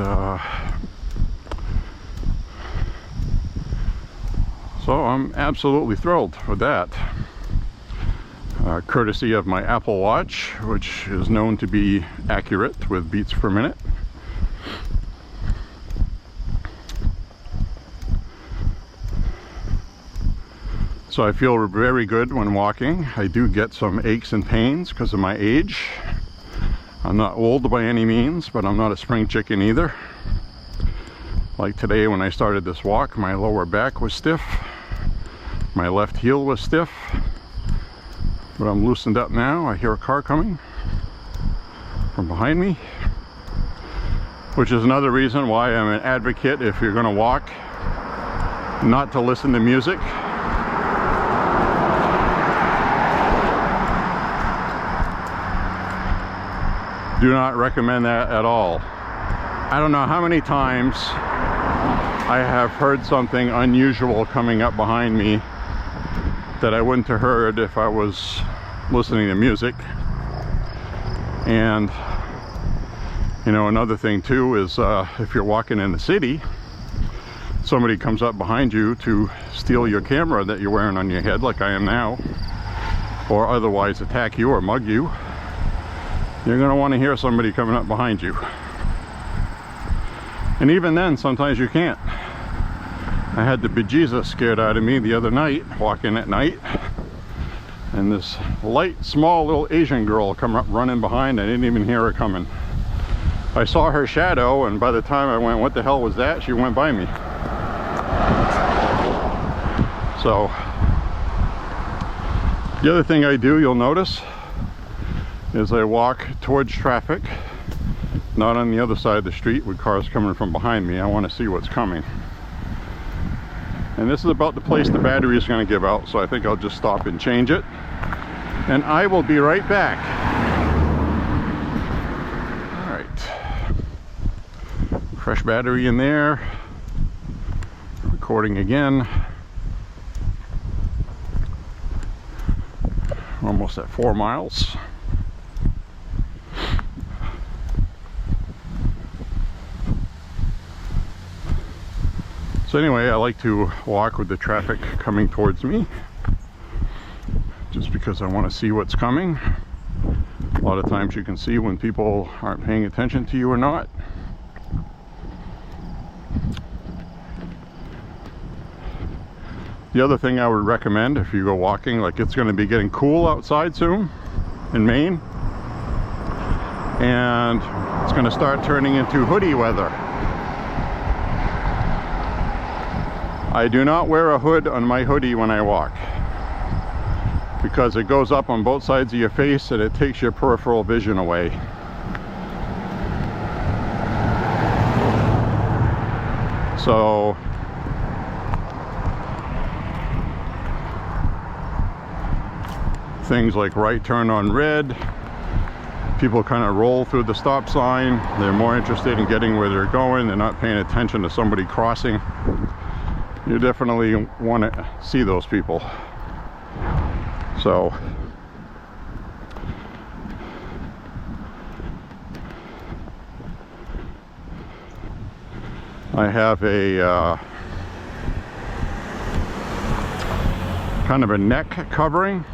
so I'm absolutely thrilled with that. Courtesy of my Apple Watch, which is known to be accurate with beats per minute. So I feel very good when walking. I do get some aches and pains because of my age. I'm not old by any means, but I'm not a spring chicken either. Like today when I started this walk, my lower back was stiff. My left heel was stiff. But I'm loosened up now. I hear a car coming from behind me, which is another reason why I'm an advocate, if you're going to walk, not to listen to music. Do not recommend that at all. I don't know how many times I have heard something unusual coming up behind me that I wouldn't have heard if I was listening to music. And you know, another thing too is if you're walking in the city, somebody comes up behind you to steal your camera that you're wearing on your head, like I am now, or otherwise attack you or mug you, you're going to want to hear somebody coming up behind you. And even then, sometimes you can't. I had the bejesus scared out of me the other night, walking at night, and this light, small little Asian girl come up running behind. I didn't even hear her coming. I saw her shadow, and by the time I went, what the hell was that? She went by me. So, the other thing I do, you'll notice, is I walk towards traffic, not on the other side of the street with cars coming from behind me. I want to see what's coming. And this is about the place the battery is going to give out, so I think I'll just stop and change it. And I will be right back. All right. Fresh battery in there. Recording again. Almost at 4 miles. So anyway, I like to walk with the traffic coming towards me, just because I want to see what's coming. A lot of times you can see when people aren't paying attention to you or not. The other thing I would recommend if you go walking, like it's going to be getting cool outside soon in Maine, and it's going to start turning into hoodie weather. I do not wear a hood on my hoodie when I walk, because it goes up on both sides of your face and it takes your peripheral vision away. So things like right turn on red. People kind of roll through the stop sign. They're more interested in getting where they're going. They're not paying attention to somebody crossing. You definitely want to see those people. So I have a kind of a neck covering.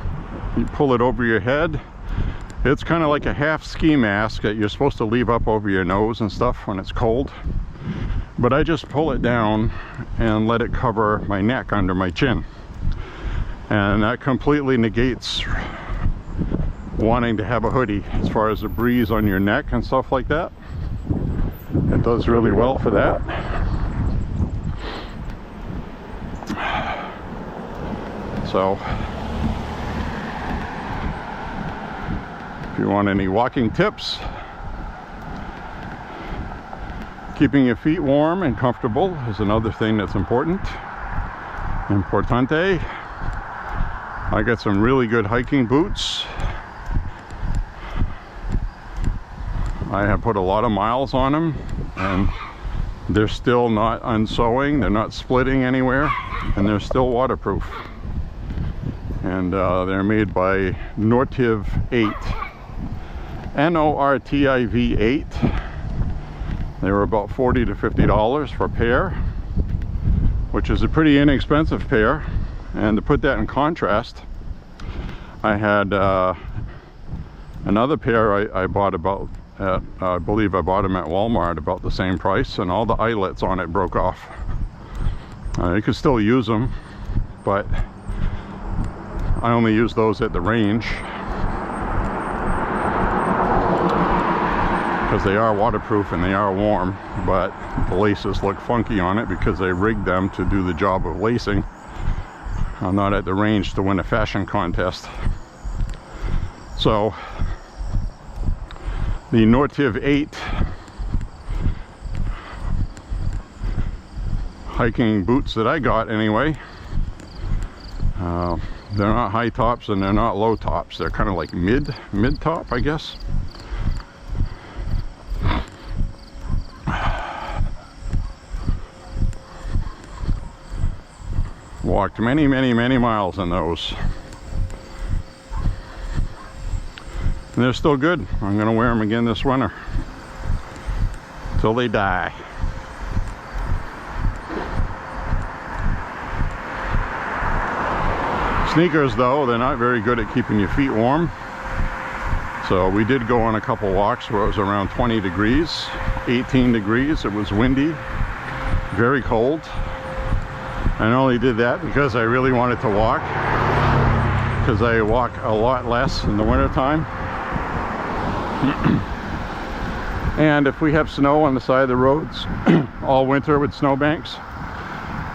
You pull it over your head. It's kind of like a half ski mask that you're supposed to leave up over your nose and stuff when it's cold. But I just pull it down and let it cover my neck under my chin. And that completely negates wanting to have a hoodie as far as the breeze on your neck and stuff like that. It does really well for that. So if you want any walking tips, keeping your feet warm and comfortable is another thing that's important. Importante. I got some really good hiking boots. I have put a lot of miles on them, and they're still not unsewing, they're not splitting anywhere, and they're still waterproof. And they're made by Nortiv 8. Nortiv 8. They were about $40 to $50 for a pair, which is a pretty inexpensive pair. And to put that in contrast, I had another pair I bought about at, I believe I bought them at Walmart about the same price, and all the eyelets on it broke off. You could still use them, but I only use those at the range because they are waterproof and they are warm, but the laces look funky on it because they rigged them to do the job of lacing. I'm not at the range to win a fashion contest. So the Nortiv 8 hiking boots that I got anyway, they're not high tops and they're not low tops. They're kind of like mid top, I guess. Walked many miles in those. And they're still good. I'm gonna wear them again this winter till they die. Sneakers though, they're not very good at keeping your feet warm. So we did go on a couple walks where it was around 20 degrees, 18 degrees. It was windy, very cold. I only did that because I really wanted to walk, because I walk a lot less in the wintertime. And if we have snow on the side of the roads all winter with snowbanks,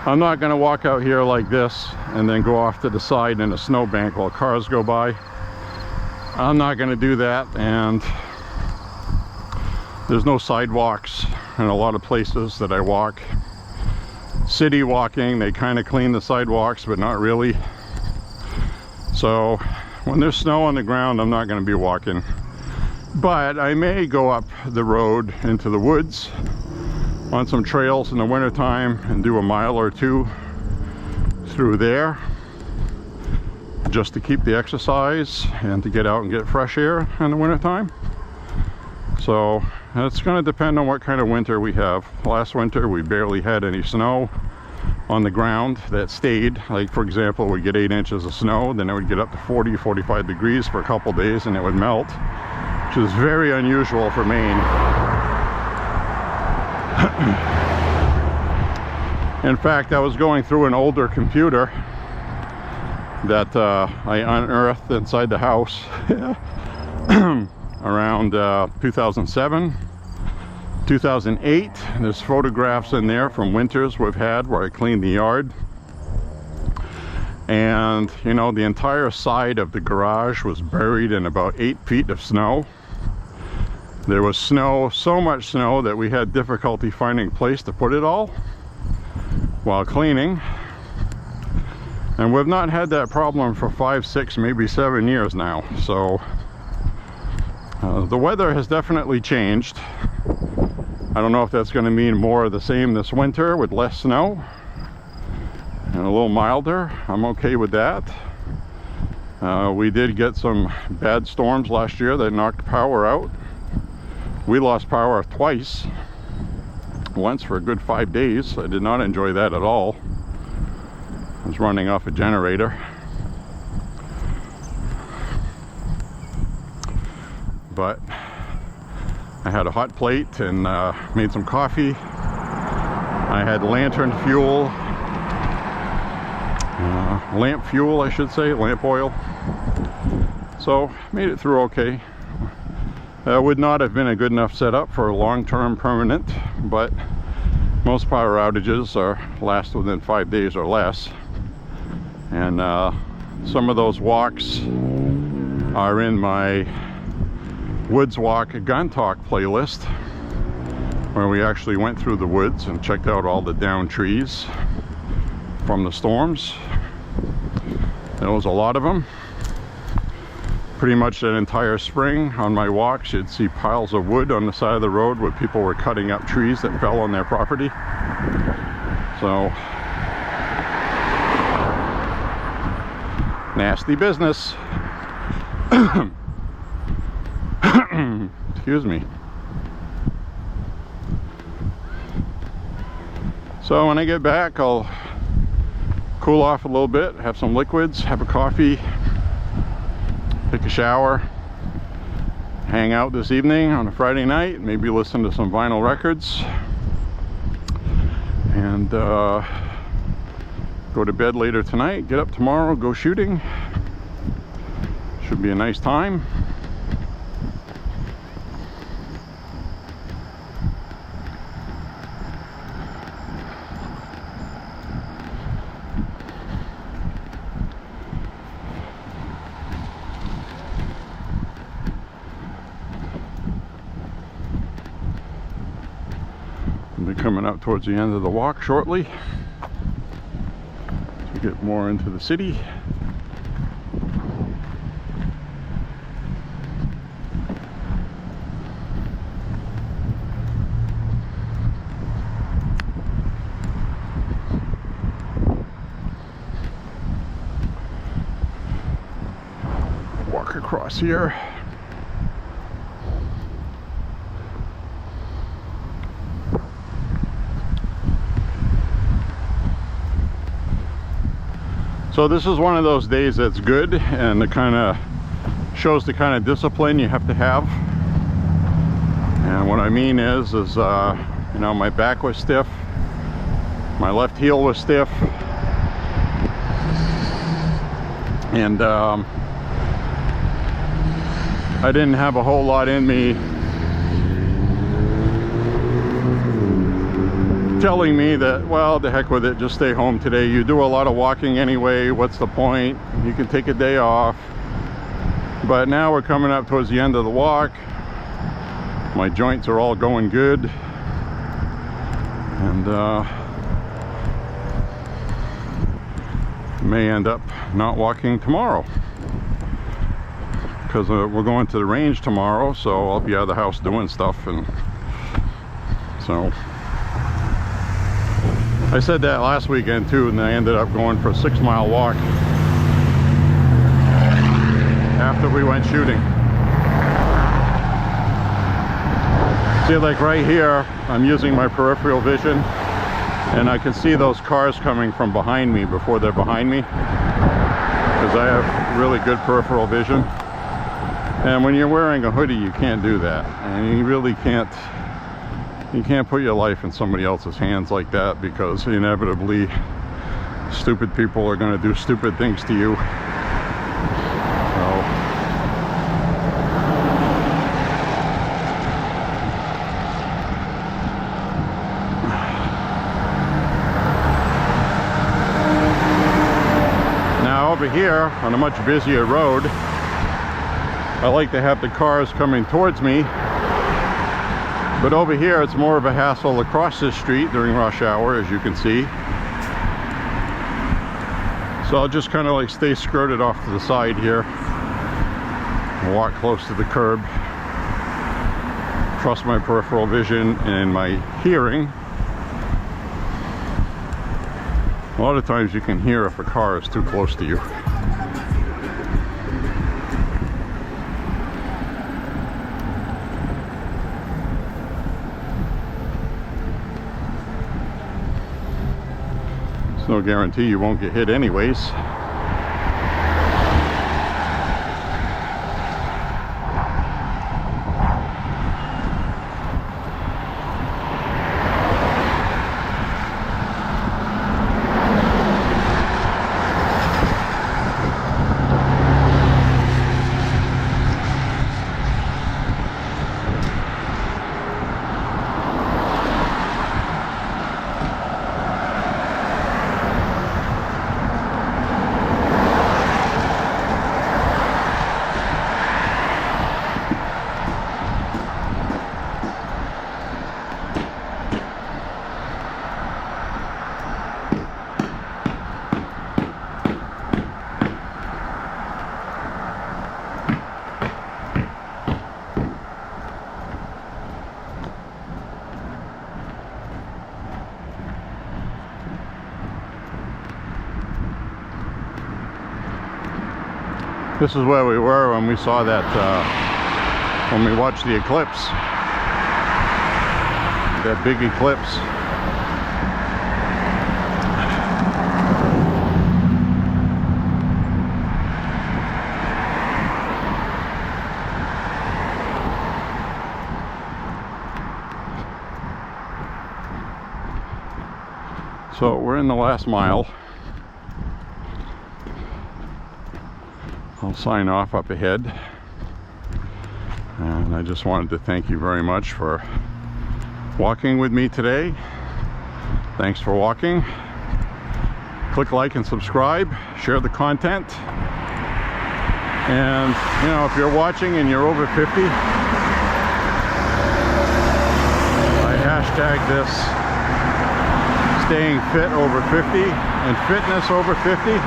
I'm not going to walk out here like this and then go off to the side in a snowbank while cars go by. I'm not going to do that, and there's no sidewalks in a lot of places that I walk. City walking, they kind of clean the sidewalks, but not really. So when there's snow on the ground, I'm not going to be walking. But I may go up the road into the woods on some trails in the wintertime and do a mile or two through there, just to keep the exercise and to get out and get fresh air in the wintertime. So it's going to depend on what kind of winter we have. Last winter we barely had any snow on the ground that stayed. Like, for example, we get 8 inches of snow, then it would get up to 40-45 degrees for a couple days and it would melt, which is very unusual for Maine. In fact, I was going through an older computer that I unearthed inside the house around 2007, 2008. There's photographs in there from winters we've had where I cleaned the yard. And, you know, the entire side of the garage was buried in about 8 feet of snow. There was snow, so much snow that we had difficulty finding a place to put it all while cleaning. And we've not had that problem for 5, 6, maybe 7 years now. So the weather has definitely changed. I don't know if that's going to mean more of the same this winter with less snow and a little milder. I'm okay with that. We did get some bad storms last year that knocked power out. We lost power twice. Once for a good 5 days. I did not enjoy that at all. I was running off a generator. But I had a hot plate and made some coffee. I had lantern fuel, lamp fuel I should say, lamp oil. So made it through okay. Would not have been a good enough setup for a long-term permanent, but most power outages last within 5 days or less. And some of those walks are in my Woods Walk Gun Talk playlist, where we actually went through the woods and checked out all the downed trees from the storms. There was a lot of them. Pretty much that entire spring on my walks, you'd see piles of wood on the side of the road where people were cutting up trees that fell on their property. So, nasty business. Excuse me. So when I get back, I'll cool off a little bit, have some liquids, have a coffee, take a shower, hang out this evening on a Friday night, maybe listen to some vinyl records, and go to bed later tonight, get up tomorrow, go shooting. Should be a nice time. I'll be coming up towards the end of the walk shortly to get more into the city. Walk across here. So this is one of those days that's good, and it kind of shows the kind of discipline you have to have. And what I mean is you know, my back was stiff, my left heel was stiff, and I didn't have a whole lot in me telling me that, well, the heck with it, just stay home today. You do a lot of walking anyway, what's the point? You can take a day off. But now we're coming up towards the end of the walk. My joints are all going good. And may end up not walking tomorrow, because we're going to the range tomorrow, so I'll be out of the house doing stuff. And so I said that last weekend too, and I ended up going for a 6-mile walk after we went shooting. See, like right here, I'm using my peripheral vision, and I can see those cars coming from behind me before they're behind me, because I have really good peripheral vision. And when you're wearing a hoodie, you can't do that, and you really can't. You can't put your life in somebody else's hands like that, because inevitably stupid people are going to do stupid things to you. So, now over here on a much busier road, I like to have the cars coming towards me. But over here, it's more of a hassle to cross this street during rush hour, as you can see. So I'll just kind of like stay skirted off to the side here, walk close to the curb, trust my peripheral vision and my hearing. A lot of times you can hear if a car is too close to you. There's no guarantee you won't get hit anyways. This is where we were when we saw that, when we watched the eclipse, that big eclipse. So we're in the last mile. I'll sign off up ahead, and I just wanted to thank you very much for walking with me today. Thanks for walking. Click like and subscribe, share the content, and you know, if you're watching and you're over 50, I hashtag this staying fit over 50 and fitness over 50.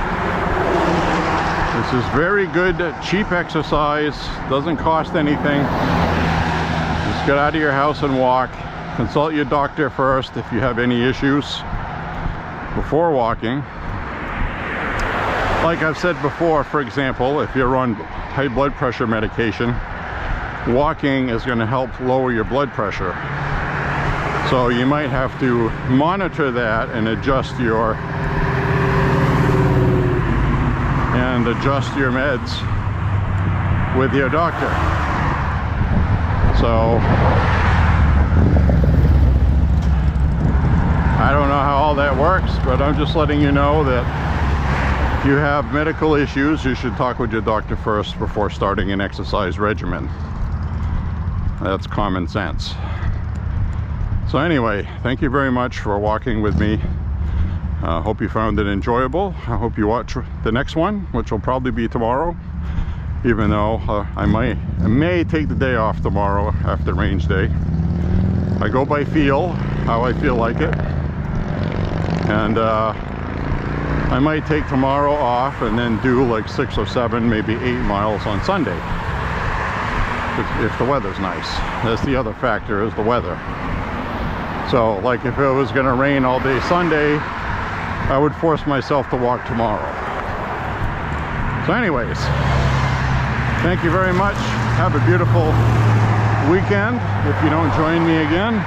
This is very good, cheap exercise, doesn't cost anything. Just get out of your house and walk. Consult your doctor first if you have any issues before walking. Like I've said before, for example, if you're on high blood pressure medication, walking is going to help lower your blood pressure. So you might have to monitor that and adjust your meds with your doctor. So I don't know how all that works, but I'm just letting you know that if you have medical issues, you should talk with your doctor first before starting an exercise regimen. That's common sense. So anyway, thank you very much for walking with me. Hope you found it enjoyable. I hope you watch the next one, which will probably be tomorrow, even though I may take the day off tomorrow after range day. I go by feel, how I feel like it, and I might take tomorrow off and then do like 6 or 7, maybe 8 miles on Sunday, if the weather's nice. That's the other factor, is the weather. So like if it was going to rain all day Sunday, I would force myself to walk tomorrow. So anyways, thank you very much. Have a beautiful weekend if you don't join me again.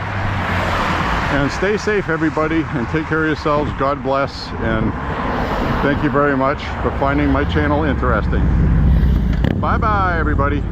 And stay safe, everybody, and take care of yourselves. God bless, and thank you very much for finding my channel interesting. Bye-bye, everybody.